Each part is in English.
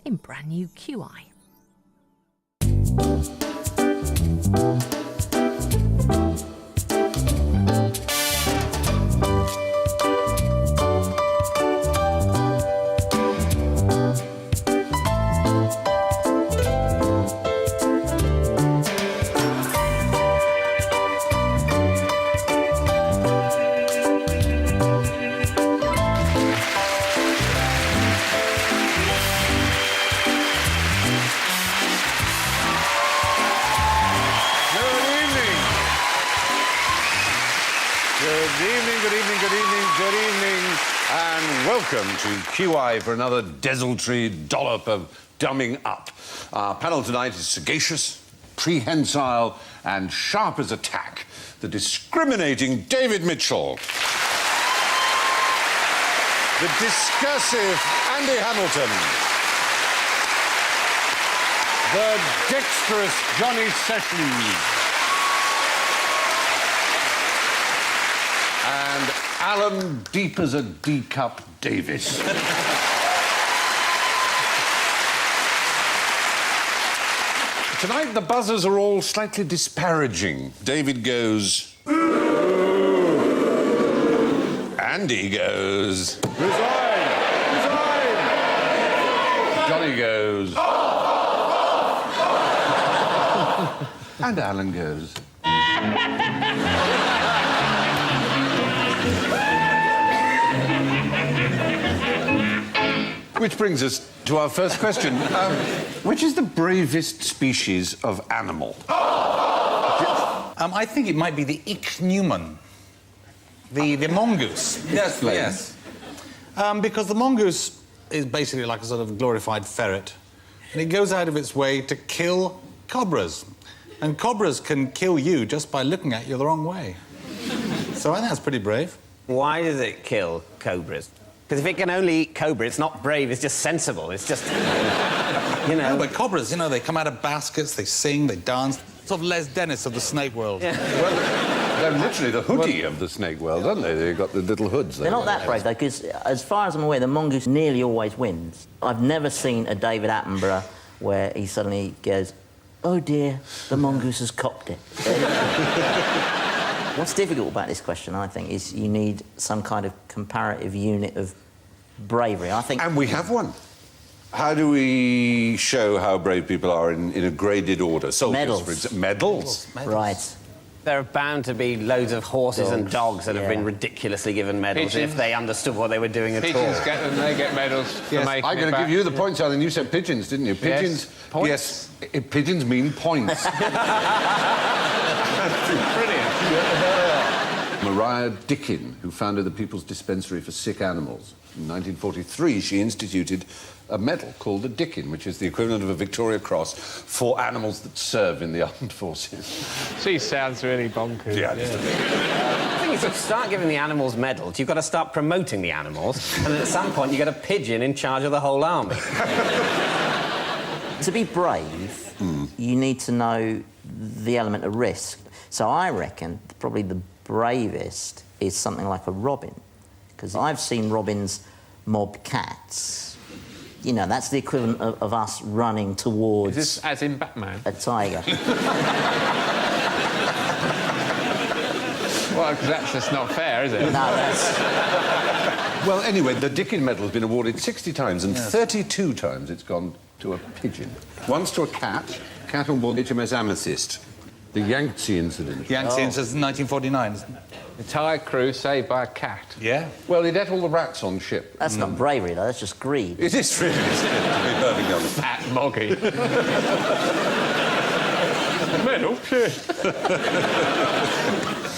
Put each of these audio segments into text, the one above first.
in brand new QI. Welcome to QI for another desultory dollop of dumbing up. Our panel tonight is sagacious, prehensile and sharp as a tack. The discriminating David Mitchell. The discursive Andy Hamilton. The dexterous Johnny Sessions. And Alan deep as a D-cup Davis. Tonight the buzzers are all slightly disparaging. David goes... Andy goes... Resign! Resign! Johnny goes... And Alan goes... Which brings us to our first question. Which is the bravest species of animal? I think it might be the ichneumon, the mongoose. Yes, please. Yes. Because the mongoose is basically like a sort of glorified ferret, and it goes out of its way to kill cobras. And cobras can kill you just by looking at you the wrong way. So I think that's pretty brave. Why does it kill cobras? Because if it can only eat cobra, it's not brave, it's just sensible. It's just, you know... No, but cobras, you know, they come out of baskets, they sing, they dance. Sort of Les Dennis of the snake world. Yeah. Well, they're literally the hoodie of the snake world, aren't they? They've got the little hoods. They're not that brave, though, because as far as I'm aware, the mongoose nearly always wins. I've never seen a David Attenborough where he suddenly goes, oh dear, the mongoose has copped it. What's difficult about this question, I think, is you need some kind of comparative unit of bravery, I think. And we have one. How do we show how brave people are in a graded order? Soldiers, Medals. for example. Medals? Right. There are bound to be loads of horses and dogs that have yeah. been ridiculously given medals Pigeons. if they understood what they were doing at Pigeons all. get them, they get medals for Yes, making I'm going it to give back. you the points, Alan. You said pigeons, didn't you? Pigeons. Points? Yes, pigeons mean points. Brilliant. Maria Dickin, who founded the People's Dispensary for Sick Animals. In 1943, she instituted a medal called the Dickin, which is the equivalent of a Victoria Cross for animals that serve in the armed forces. She sounds really bonkers. Yeah. I think if you start giving the animals medals, you've got to start promoting the animals, and then at some point you get a pigeon in charge of the whole army. To be brave, you need to know the element of risk. So I reckon probably the bravest is something like a robin, because I've seen robins mob cats. You know, that's the equivalent of us running towards... Is this as in Batman? a tiger. Well, because that's just not fair, is it? No, that's... Well, anyway, the Dickin Medal has been awarded 60 times, and 32 times it's gone to a pigeon. Once to a cat on board HMS Amethyst. The Yangtze incident. Yangtze incident in 1949, isn't it? Entire crew saved by a cat. Yeah. Well, he'd ate all the rats on ship. That's not bravery, though, that's just greed. It is really, isn't it, to be perfectly honest. At Moggy. Medal?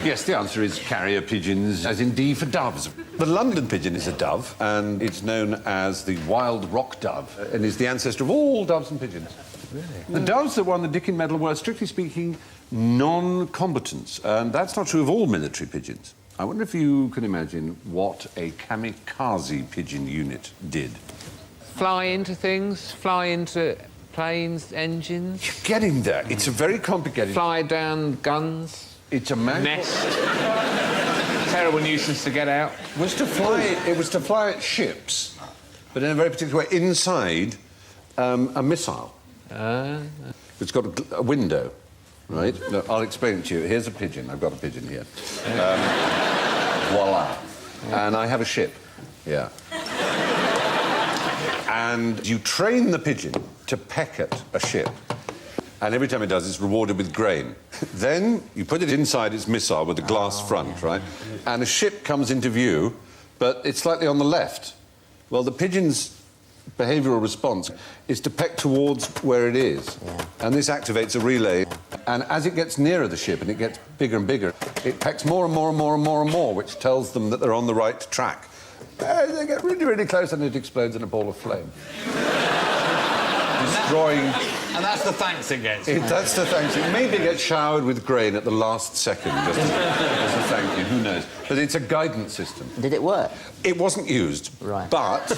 Yes, the answer is carrier pigeons, as in D for doves. The London pigeon is a dove, and it's known as the wild rock dove, and is the ancestor of all doves and pigeons. Really? The doves that won the Dickin Medal were, strictly speaking, non-combatants, and that's not true of all military pigeons. I wonder if you can imagine what a kamikaze pigeon unit did. Fly into things, fly into planes, engines, You're getting there. It's a very complicated... fly down guns, It's a man... nest. Terrible nuisance to get out. It was to fly at ships, but in a very particular way, inside a missile. It's got a window, right? No, I'll explain it to you. Here's a pigeon. I've got a pigeon here. Voila. And I have a ship. Yeah. And you train the pigeon to peck at a ship. And every time it does, it's rewarded with grain. Then you put it inside its missile with a glass front, right? And a ship comes into view, but it's slightly on the left. Well, the pigeon's behavioural response is to peck towards where it is. And this activates a relay. And as it gets nearer the ship and it gets bigger and bigger, it pecks more and more and more and more and more, which tells them that they're on the right track. They get really, really close and it explodes in a ball of flame. Destroying... And that's the thanks it gets. That's the thanks. It maybe gets showered with grain at the last second, just as a thank you, who knows. But it's a guidance system. Did it work? It wasn't used, Right. But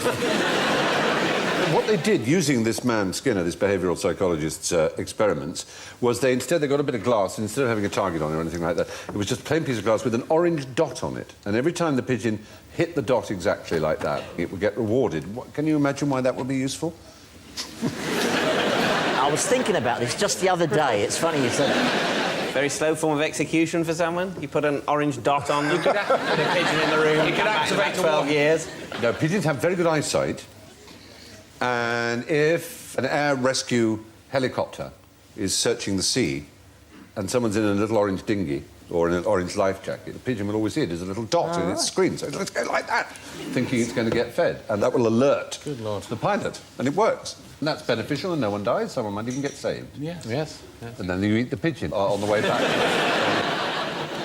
what they did using this man Skinner, this behavioural psychologist's experiments, was they got a bit of glass, and instead of having a target on it or anything like that, it was just a plain piece of glass with an orange dot on it. And every time the pigeon hit the dot exactly like that, it would get rewarded. Can you imagine why that would be useful? I was thinking about this just the other day. It's funny you said that. Very slow form of execution for someone. You put an orange dot on them, put a pigeon in the room. You could activate 12 years. No, pigeons have very good eyesight. And if an air rescue helicopter is searching the sea and someone's in a little orange dinghy or in an orange life jacket, the pigeon will always see it as a little dot in its screen. So let's go like that, thinking it's going to get fed. And that will alert the pilot. And it works. And that's beneficial and no one dies. Someone might even get saved. Yes. And then you eat the pigeon on the way back.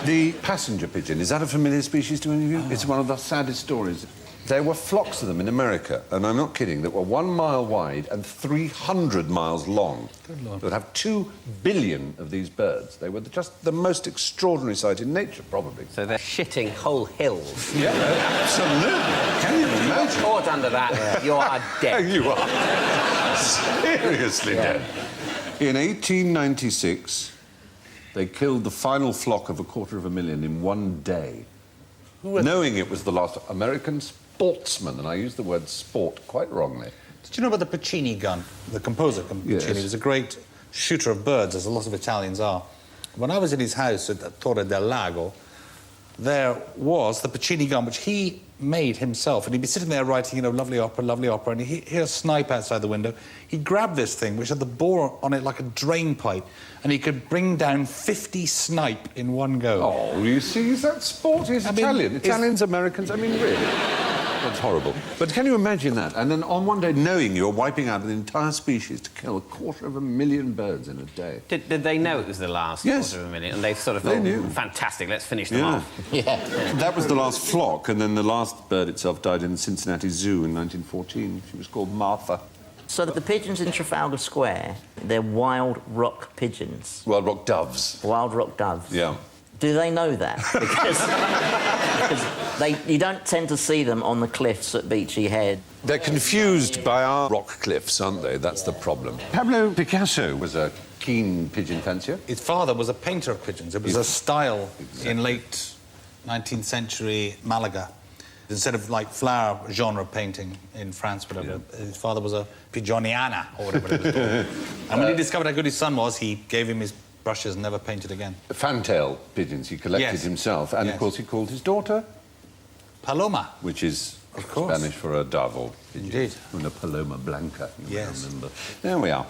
The passenger pigeon, is that a familiar species to any of you? It's one of the saddest stories. There were flocks of them in America, and I'm not kidding, that were 1 mile wide and 300 miles long. Good Lord. They would have 2 billion of these birds. They were just the most extraordinary sight in nature, probably. So they're shitting whole hills. Yeah, absolutely. Can you imagine? Caught under that, you are dead. You are seriously dead. In 1896, they killed the final flock of 250,000 in one day, knowing it was the last American sportsman, and I use the word sport quite wrongly. Did you know about the Puccini gun? The composer Puccini Yes. was a great shooter of birds, as a lot of Italians are. When I was in his house at Torre del Lago, there was the Puccini gun, which he made himself, and he'd be sitting there writing, lovely opera, and he'd hear a snipe outside the window. He'd grab this thing, which had the bore on it like a drain pipe, and he could bring down 50 snipe in one go. Oh, you see, is that sport? He's Italian. Italians, Americans, I mean, really. That's horrible. But can you imagine that? And then on one day, knowing you're wiping out an entire species to kill 250,000 birds in a day. Did they know it was the last Yes. 250,000? And they sort of They thought, knew. fantastic, let's finish them off. Yeah. That was the last flock, and then the last bird itself died in the Cincinnati Zoo in 1914. She was called Martha. So the pigeons in Trafalgar Square, they're wild rock pigeons. Wild rock doves. Wild rock doves. Yeah. Do they know that? Because you don't tend to see them on the cliffs at Beachy Head. They're confused by our rock cliffs, aren't they? That's the problem. Pablo Picasso was a keen pigeon fancier. His father was a painter of pigeons. It was a style in late 19th century Malaga. Instead of, flower genre painting in France, whatever, his father was a pigeoniana, or whatever it was called. And when he discovered how good his son was, he gave him his brushes and never painted again. Fantail pigeons he collected himself, and of course he called his daughter Paloma. which is Of course. Spanish for a dove or pigeon. Indeed. Una paloma blanca, you Yes. remember. There we are.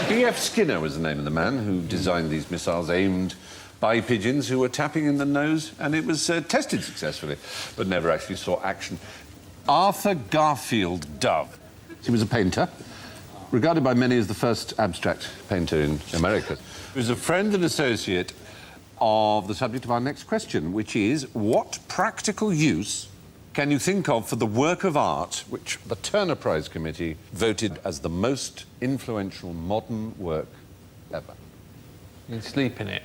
B.F. Skinner was the name of the man who designed these missiles aimed by pigeons who were tapping in the nose, and it was tested successfully, but never actually saw action. Arthur Garfield Dove. He was a painter, regarded by many as the first abstract painter in America. He was a friend and associate of the subject of our next question, which is, what practical use can you think of for the work of art which the Turner Prize Committee voted as the most influential modern work ever? You sleep in it.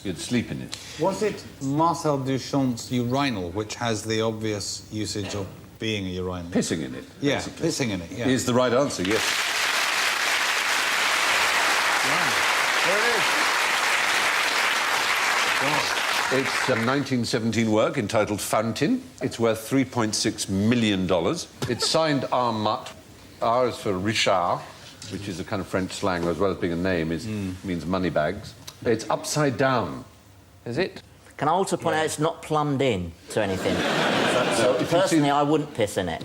You'd sleep in it. Was it Marcel Duchamp's urinal, which has the obvious usage of being a urinal? Pissing in it. Yeah, basically. pissing in it, yeah. Is the right answer, yes. There it is. It's a 1917 work entitled Fountain. It's worth $3.6 million. It's signed R. Mutt. R is for Richard, which is a kind of French slang, as well as being a name, means money bags. It's upside down. Is it? Can I also point out it's not plumbed in to anything? So personally, I wouldn't piss in it.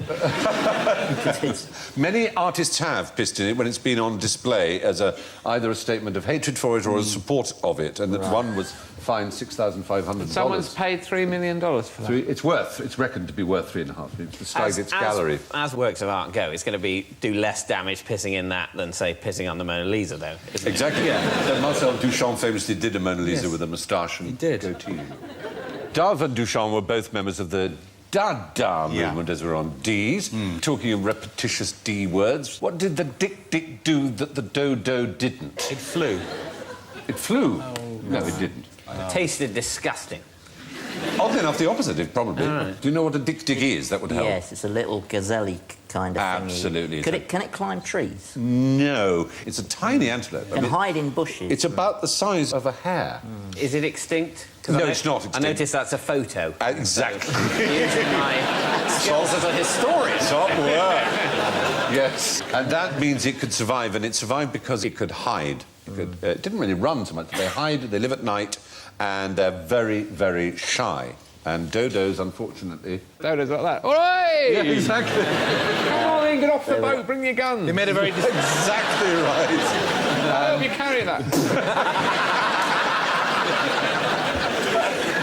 Many artists have pissed in it when it's been on display as either a statement of hatred for it or a support of it, and that one was fined $6,500. Someone's paid $3 million for that. So it's reckoned to be worth $3.5 million. The Steigert's Gallery. As works of art go, it's going to do less damage pissing in that than, say, pissing on the Mona Lisa, though. Exactly, yeah. So Marcel Duchamp famously did a Mona Lisa with a moustache and goatee. Dove and Duchamp were both members of the Dada movement, as we're on D's. Talking of repetitious D words, what did the Dick do that the Dodo didn't? It flew. It flew? Oh, no, it didn't. It tasted disgusting. Oddly enough, the opposite, probably. Do you know what a Dick is? That would help. Yes, it's a little gazelle kind of thing. Absolutely. Can it climb trees? No, it's a tiny antelope. Can hide in bushes? It's about the size of a hare. Is it extinct? No, it's not extinct. I noticed that's a photo. Exactly. Using my skills as a historian. Top work. Yes. And that means it could survive, and it survived because it could hide. It didn't really run so much. They hide, they live at night, and they're very, very shy. And dodos, unfortunately... Dodos like that. All right! Yeah, exactly. Come on in, get off the boat, bring your guns. They made a very... Exactly right. I hope you carry that.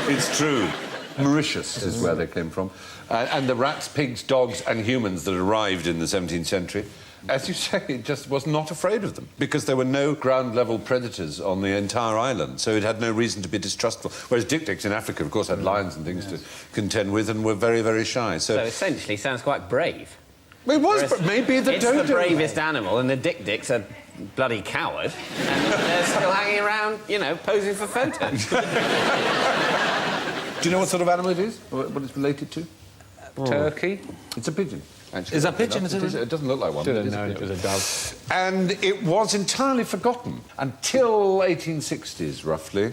It's true. Mauritius is where they came from. And the rats, pigs, dogs and humans that arrived in the 17th century, as you say, it just was not afraid of them because there were no ground-level predators on the entire island, so it had no reason to be distrustful. Whereas Dik-Diks in Africa, of course, had lions and things to contend with and were very, very shy. So essentially sounds quite brave. It was, but maybe the dodo... It's the bravest animal, and the Dik-Diks are bloody coward, and they're still hanging around, you know, posing for photos. Do you know what sort of animal it is? What it's related to? Turkey. It's a pigeon. Actually, Is that pigeon? It doesn't look like one. Didn't It is know a it was pigeon. a dove. And it was entirely forgotten until 1860s, roughly.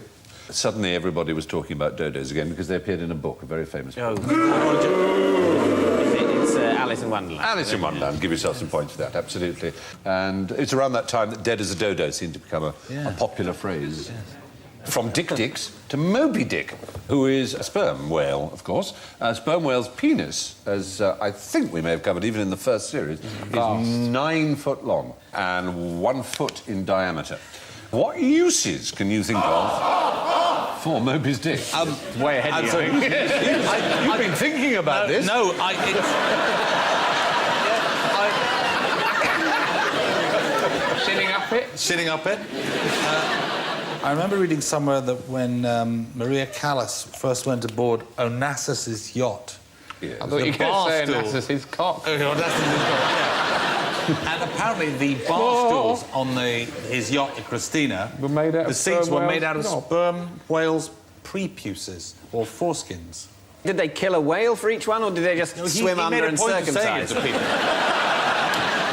Suddenly everybody was talking about dodos again because they appeared in a book, a very famous book. It's Alice in Wonderland. Alice in Wonderland, give yourself some points for that, absolutely. And it's around that time that dead as a dodo seemed to become a popular phrase. Yes. From Dik-Diks to Moby Dick, who is a sperm whale, of course. A sperm whale's penis, as I think we may have covered even in the first series, is 9 foot long and 1 foot in diameter. What uses can you think of for Moby's dick? Way ahead of you. You've been thinking about this. No, Sitting up it. Sitting up it. I remember reading somewhere that when Maria Callas first went aboard Onassis's yacht... Yes. I thought you were going to say Onassis, his cock. Oh, Onassis's yacht, yeah. And apparently the bar stools on his yacht, the Christina... Were made out of the seats sperm were made out of whales' knob. sperm whales' prepuces, or foreskins. Did they kill a whale for each one, or did they just swim under and circumcise?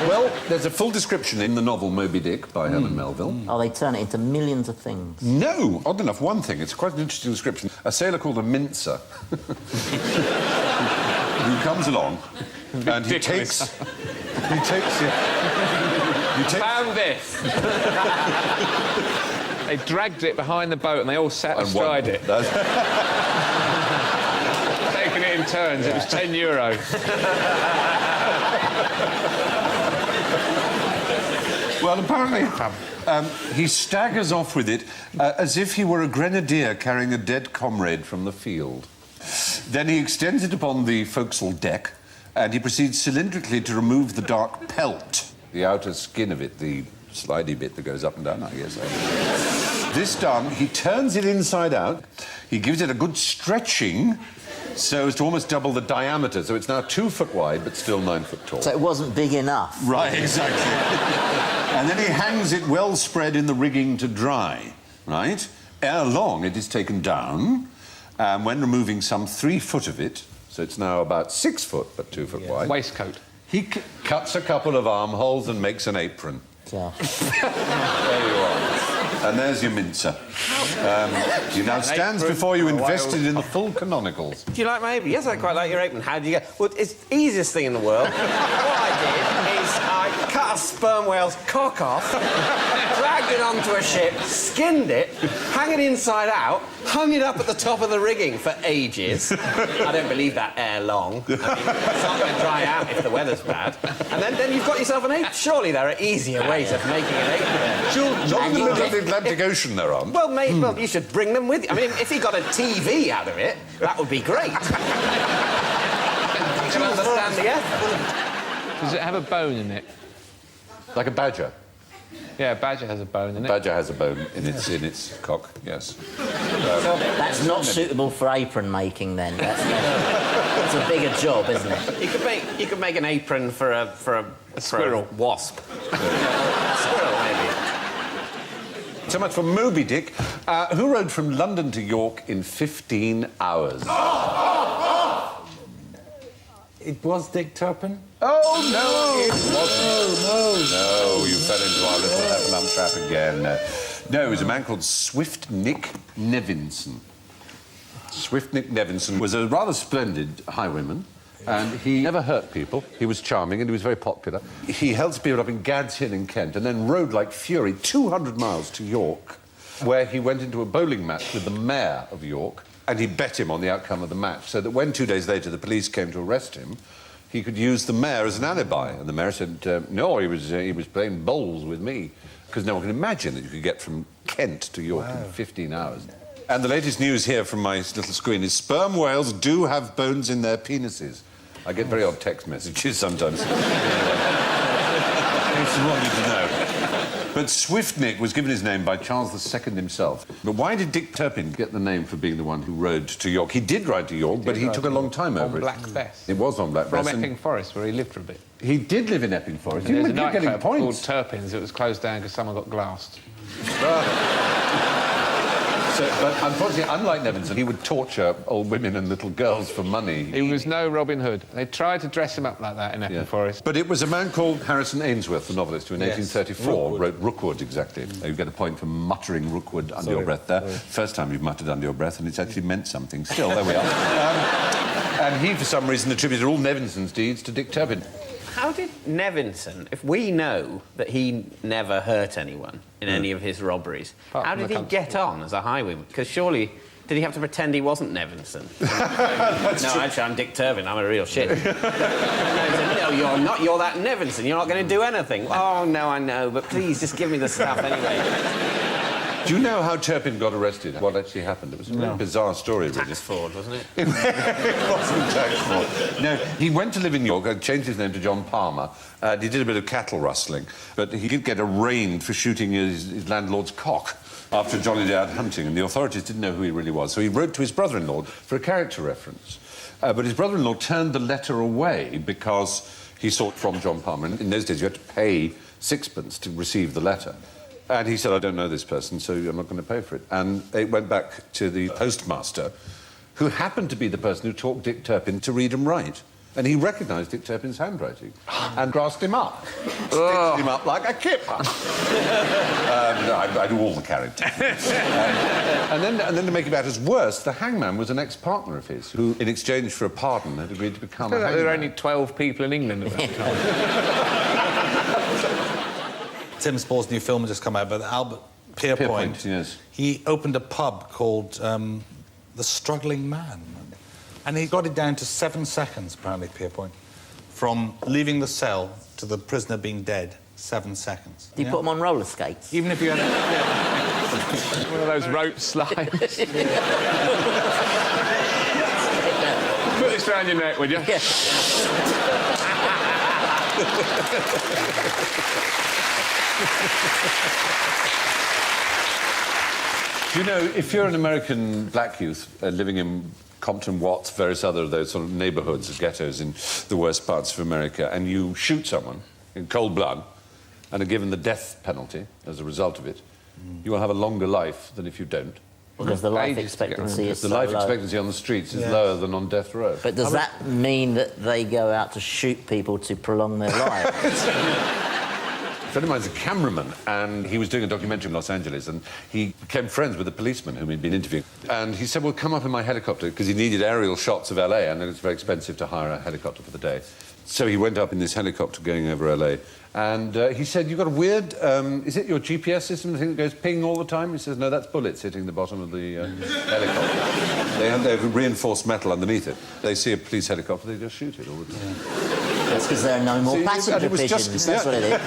Well, there's a full description in the novel Moby Dick by Herman Melville. Oh, they turn it into millions of things. No, odd enough, one thing. It's quite an interesting description. A sailor called a mincer who comes along and he takes... Found this. They dragged it behind the boat and they all sat astride it. Taking it in turns. It was €10. Well, apparently, he staggers off with it as if he were a grenadier carrying a dead comrade from the field. Then he extends it upon the forecastle deck, and he proceeds cylindrically to remove the dark pelt, the outer skin of it, the slidey bit that goes up and down, I guess. This done, he turns it inside out, he gives it a good stretching, so as to almost double the diameter, so it's now 2 foot wide, but still 9 foot tall. So it wasn't big enough. Right, exactly. And then he hangs it well spread in the rigging to dry, right? Ere long, it is taken down, and when removing some 3 foot of it, so it's now about 6 foot, but 2 foot wide. Waistcoat. He cuts a couple of armholes and makes an apron. Yeah. There you are. And there's your mincer. He now stands before you invested in the full canonicals. Do you like my apron? Yes, I quite like your apron. How do you get... Well, it's the easiest thing in the world. What I did is I cut a sperm whale's cock off, dragged it onto a ship, skinned it, hung it inside out, hung it up at the top of the rigging for ages. I don't believe that ere long. I mean, it's not going to dry out if the weather's bad. And then you've got yourself an ape. Surely there are easier ways of making an ape there. Not in the middle of the Atlantic Ocean, there aren't. Well, mate, well, you should bring them with you. I mean, if he got a TV out of it, that would be great. You can understand the effort. Does it have a bone in it? Like a badger. Yeah, a badger has a bone in it. Badger has a bone in its cock, yes. That's not suitable for apron making then. That's a bigger job, isn't it? You could make an apron for a squirrel. For a wasp. Squirrel, maybe. So much for Moby Dick, who rode from London to York in 15 hours. It was Dick Turpin? Oh, no, it wasn't. No, you fell into our little heffalump trap again. No, it was a man called Swift Nick Nevinson. Swift Nick Nevinson was a rather splendid highwayman, and he never hurt people. He was charming and he was very popular. He held people up in Gad's Hill in Kent and then rode like fury 200 miles to York, where he went into a bowling match with the mayor of York, and he bet him on the outcome of the match, so that when 2 days later the police came to arrest him, he could use the mayor as an alibi. And the mayor said, no, he was playing bowls with me, because no one can imagine that you could get from Kent to York in 15 hours. And the latest news here from my little screen is sperm whales do have bones in their penises. I get very odd text messages sometimes. It's what you to know. But Swift Nick was given his name by Charles II himself. But why did Dick Turpin get the name for being the one who rode to York? He did ride to York, but he took a long time over it. On Black Bess. It was on Black From Bess. Epping Forest, where he lived for a bit. He did live in Epping Forest. There's a You're getting nightclub called points. Turpin's. It was closed down because someone got glassed. But unfortunately, unlike Nevinson, he would torture old women and little girls for money. He was no Robin Hood. They tried to dress him up like that in Epping Forest. But it was a man called Harrison Ainsworth, the novelist, who in Yes. 1834 wrote Rookwood, exactly. You get a point for muttering Rookwood under your breath there. First time you've muttered under your breath, and it's actually meant something. Still, there we are. And he, for some reason, attributed all Nevinson's deeds to Dick Turpin. How did Nevinson, if we know that he never hurt anyone in any of his robberies, Apart how from did the he get on as a highwayman? Because surely, did he have to pretend he wasn't Nevinson? No, actually, I'm Dick Turpin, I'm a real shit. No, he said, no, you're not, you're that Nevinson, you're not going to do anything. Oh, no, I know, but please, just give me the stuff anyway. Do you know how Turpin got arrested? What actually happened? It was a very bizarre story, really. Tax fraud, wasn't it? It wasn't tax fraud. No, he went to live in York, changed his name to John Palmer. He did a bit of cattle rustling, but he did get arraigned for shooting his landlord's cock after a jolly day out hunting, and the authorities didn't know who he really was. So he wrote to his brother-in-law for a character reference. But his brother-in-law turned the letter away because he sought from John Palmer. And in those days, you had to pay sixpence to receive the letter. And he said, I don't know this person, so I'm not going to pay for it. And it went back to the postmaster, who happened to be the person who taught Dick Turpin to read and write. And he recognised Dick Turpin's handwriting and grassed him up. Stitched him up like a kipper. I do all the characters. And then to make matters worse, the hangman was an ex-partner of his, who, in exchange for a pardon, had agreed to become a hangman. There were only 12 people in England at that time. Tim Spall's new film has just come out, but Albert Pierpoint, yes. He opened a pub called The Struggling Man. And he got it down to 7 seconds, apparently, Pierpoint, from leaving the cell to the prisoner being dead. 7 seconds. Do you put them on roller skates? Even if you had... One of those rope slides. Put this round your neck, would you? Yeah. Do you know, if you're an American black youth living in Compton, Watts, various other of those sort of neighbourhoods, ghettos in the worst parts of America, and you shoot someone in cold blood and are given the death penalty as a result of it, you will have a longer life than if you don't. Because the life Ages to get expectancy is The so life low. expectancy on the streets is Yeah. lower than on death row. But does that mean that they go out to shoot people to prolong their lives? A friend of mine's a cameraman, and he was doing a documentary in Los Angeles, and he became friends with a policeman whom he'd been interviewing. And he said, well, come up in my helicopter, because he needed aerial shots of LA, and it was very expensive to hire a helicopter for the day. So he went up in this helicopter going over LA, and he said, "You've got a weird... is it your GPS system, the thing that goes ping all the time?" He says, "No, that's bullets hitting the bottom of the helicopter. They have reinforced metal underneath it. They see a police helicopter, they just shoot it all the time." That's because there are no more See, passenger and it was pigeons. just- That's yeah. what it is.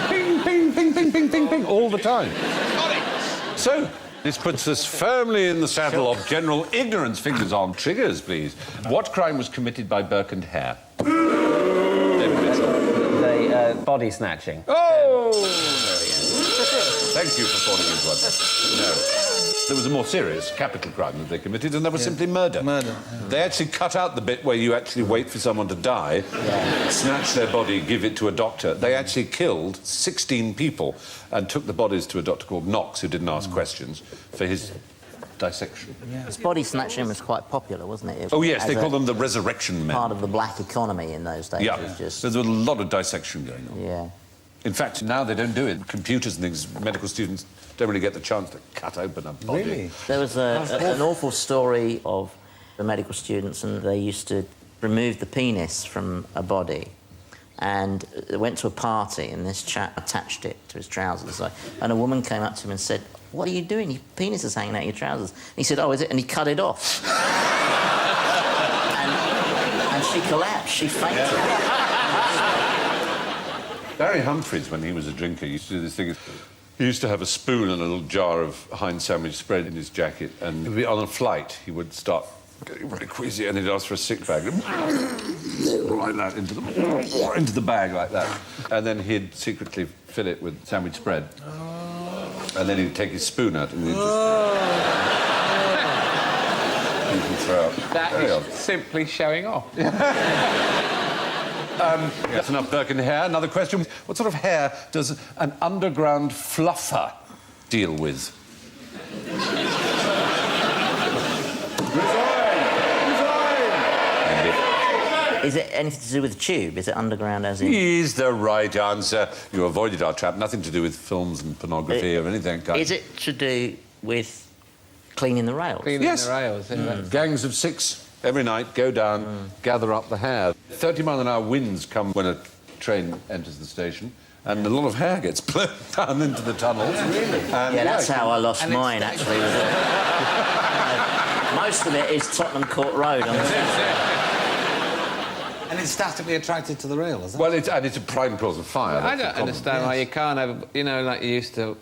Ping, ping, ping, ping, ping, ping, ping, all the time. So, this puts us firmly in the saddle of general ignorance. Fingers on triggers, please. What crime was committed by Burke and Hare? David Mitchell. The body snatching. Oh! Thank you for falling into one. No. There was a more serious capital crime that they committed, and that was simply murder. Murder. They actually cut out the bit where you actually wait for someone to die, snatch their body, give it to a doctor. They actually killed 16 people and took the bodies to a doctor called Knox, who didn't ask questions, for his dissection. This body snatching was quite popular, wasn't it? Oh, yes, As they a called them the resurrection men. part of the black economy in those days. Yeah, It was just, so there was a lot of dissection going on. yeah. In fact, now they don't do it. Computers and things, medical students don't really get the chance to cut open a body. Really? There was an awful story of the medical students, and they used to remove the penis from a body. And they went to a party, and this chap attached it to his trousers. And a woman came up to him and said, "What are you doing? Your penis is hanging out your trousers." And he said, "Oh, is it?" And he cut it off. and she collapsed. She fainted. Barry Humphries, when he was a drinker, used to do this thing. He used to have a spoon and a little jar of Heinz sandwich spread in his jacket, and on a flight, he would start getting very queasy, and he'd ask for a sick bag. Like that, into the bag like that. And then he'd secretly fill it with sandwich spread. And then he'd take his spoon out and he'd just... throw out. That Very is odd. simply showing off. That's enough Burke and Hare. Another question. What sort of hair does an underground fluffer deal with? Is it anything to do with the tube? Is it underground as in... Is the right answer. You avoided our trap. Nothing to do with films and pornography or anything. Is it to do with cleaning the rails? Cleaning Yes. the rails. Gangs of 6 every night go down, gather up the hair. 30-mile-an-hour winds come when a train enters the station, and a lot of hair gets blown down into the tunnels. Really? Yeah, that's how I lost mine, actually. Most of it is Tottenham Court Road. On the And it's statically attracted to the rail, is that? Well, it's a prime cause of fire. I that's the don't problem. understand why you can't have, you know, like you used to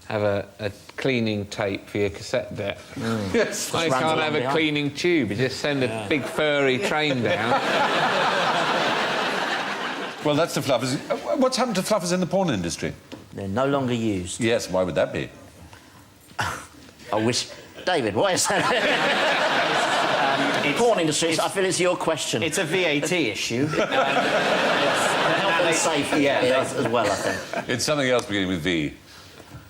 have a cleaning tape for your cassette deck. Yes. I runs can't along have a behind. cleaning tube. You just send a big furry train down. Well, that's the fluffers. What's happened to fluffers in the porn industry? They're no longer used. Yes, why would that be? I wish... David, why is that? Porn industry, I feel it's your question. It's a VAT issue. health and safety as well, I think. It's something else beginning with V.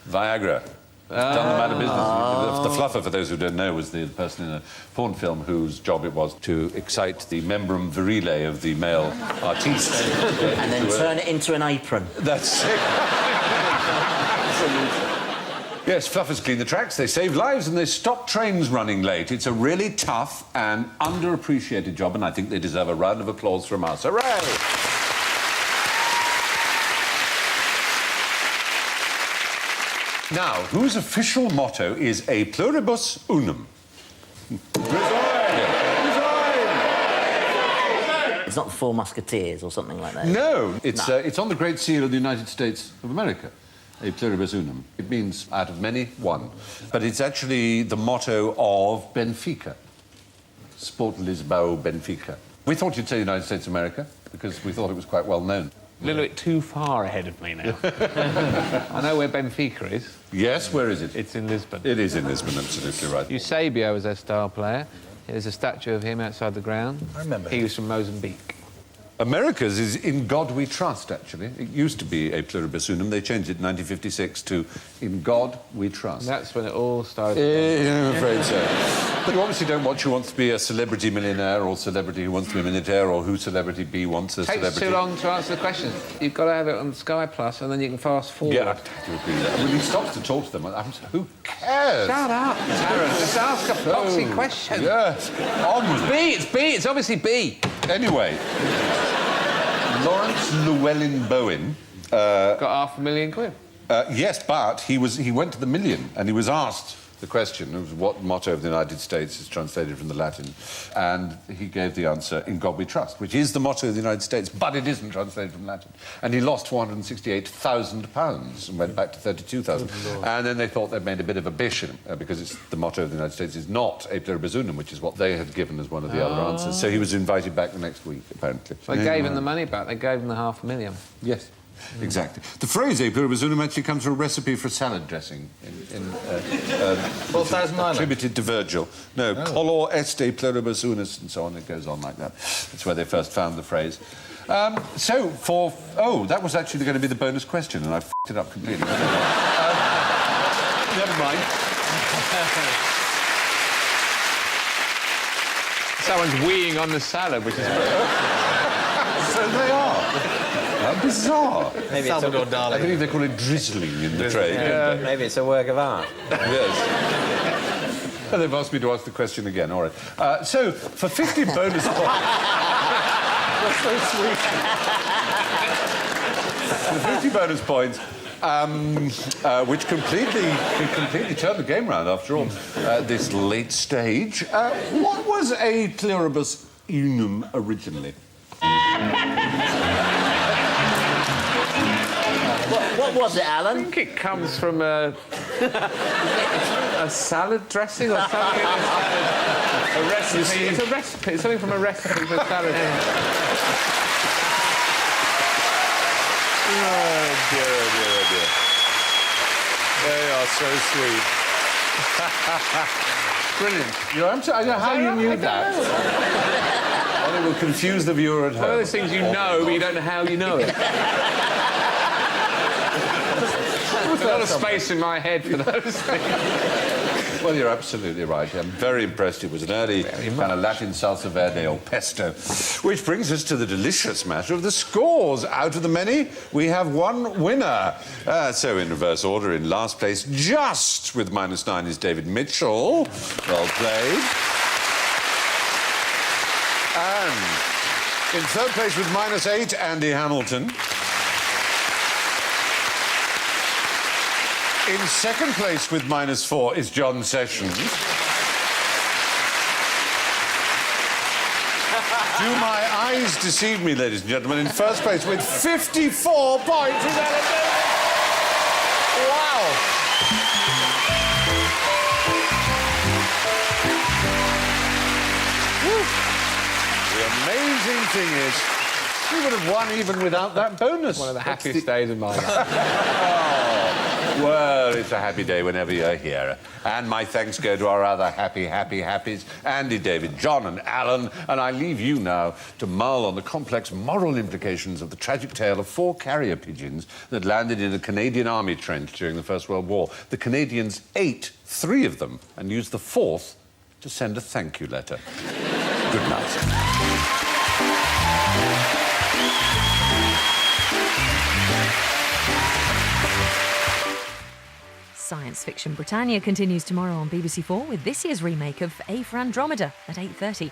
Viagra. It's done them out of business. The fluffer, for those who don't know, was the person in a porn film whose job it was to excite the membrum virile of the male artiste. And then turn it into an apron. That's it. Yes, fluffers clean the tracks, they save lives, and they stop trains running late. It's a really tough and underappreciated job, and I think they deserve a round of applause from us. Hooray! Now, whose official motto is a pluribus unum? It's not the Four Musketeers or something like that. No, it's on the Great Seal of the United States of America. A pluribus unum. It means out of many, one. But it's actually the motto of Benfica. Sport Lisboa Benfica. We thought you'd say United States of America because we thought it was quite well known. A little bit too far ahead of me now. I know where Benfica is. Yes, where is it? It's in Lisbon. It is in Lisbon, absolutely right. Eusebio was their star player. There's a statue of him outside the ground. I remember He him. was from Mozambique. America's is In God We Trust, actually. It used to be a pluribus unum. They changed it in 1956 to In God We Trust. That's when it all started. I'm afraid so. But you obviously don't watch Who Wants to Be a Celebrity Millionaire or Celebrity Who Wants to Be a Millionaire or Who Celebrity B Wants a It takes Celebrity... too long to answer the question. You've got to have it on Sky Plus, and then you can fast forward. Yeah, I do agree with that. When he stops to talk to them, who cares? Shut up, Terence. Just ask a foxy question. Yes, on with it. B, it's B. It's obviously B. Anyway, Lawrence Llewellyn Bowen. Got £500,000 quid. Yes, but he went to the million, and he was asked the question of what motto of the United States is translated from the Latin, and he gave the answer, "In God We Trust," which is the motto of the United States, but it isn't translated from Latin. And he lost £468,000 and went back to 32,000. And then they thought they'd made a bit of a bish because it's the motto of the United States is not E pluribus unum, which is what they had given as one of the other answers. So he was invited back the next week, apparently. So they gave him the money back. They gave him the £500,000. Yes. Exactly. The phrase "e pluribus unum" actually comes from a recipe for salad dressing Well, Thousand Island. attributed to Virgil. No, color est e pluribus unus, and so on. It goes on like that. That's where they first found the phrase. That was actually going to be the bonus question, and I f***ed it up completely. Never mind. Someone's weeing on the salad, which is... So they are. How bizarre. Maybe Salvador I Dali. believe they call it drizzling in the trade. maybe it's a work of art. Yes. And they've asked me to ask the question again. All right. So, for 50 bonus points... That's so sweet. For 50 bonus points, which completely turned the game round, after all, this late stage. What was "e pluribus unum" originally? What was it, I Alan? think it comes from a salad dressing or something. A recipe. It's a recipe. It's something from a recipe for salad. Oh, dear, oh, dear, oh, dear. They are so sweet. Brilliant. I don't know how you knew that. And it will confuse the viewer at home. One of those things you know, but you don't know how you know it. There's a lot of space in my head for those things. Well, you're absolutely right. I'm very impressed. It was an early kind of Latin salsa verde or pesto. Which brings us to the delicious matter of the scores. Out of the many, we have one winner. So in reverse order, in last place, just with -9, is David Mitchell. Well played. And in third place with -8, Andy Hamilton. In second place with -4 is John Sessions. Do my eyes deceive me, ladies and gentlemen? In first place with 54 points is Alan Davis. Wow! Woo. The amazing thing is, we would have won even without that bonus. One of the happiest days of my life. Well, it's a happy day whenever you're here. And my thanks go to our other happies, Andy, David, John and Alan. And I leave you now to mull on the complex moral implications of the tragic tale of 4 carrier pigeons that landed in a Canadian army trench during the First World War. The Canadians ate 3 of them and used the 4th to send a thank you letter. Good night. Science Fiction Britannia continues tomorrow on BBC4 with this year's remake of A for Andromeda at 8:30.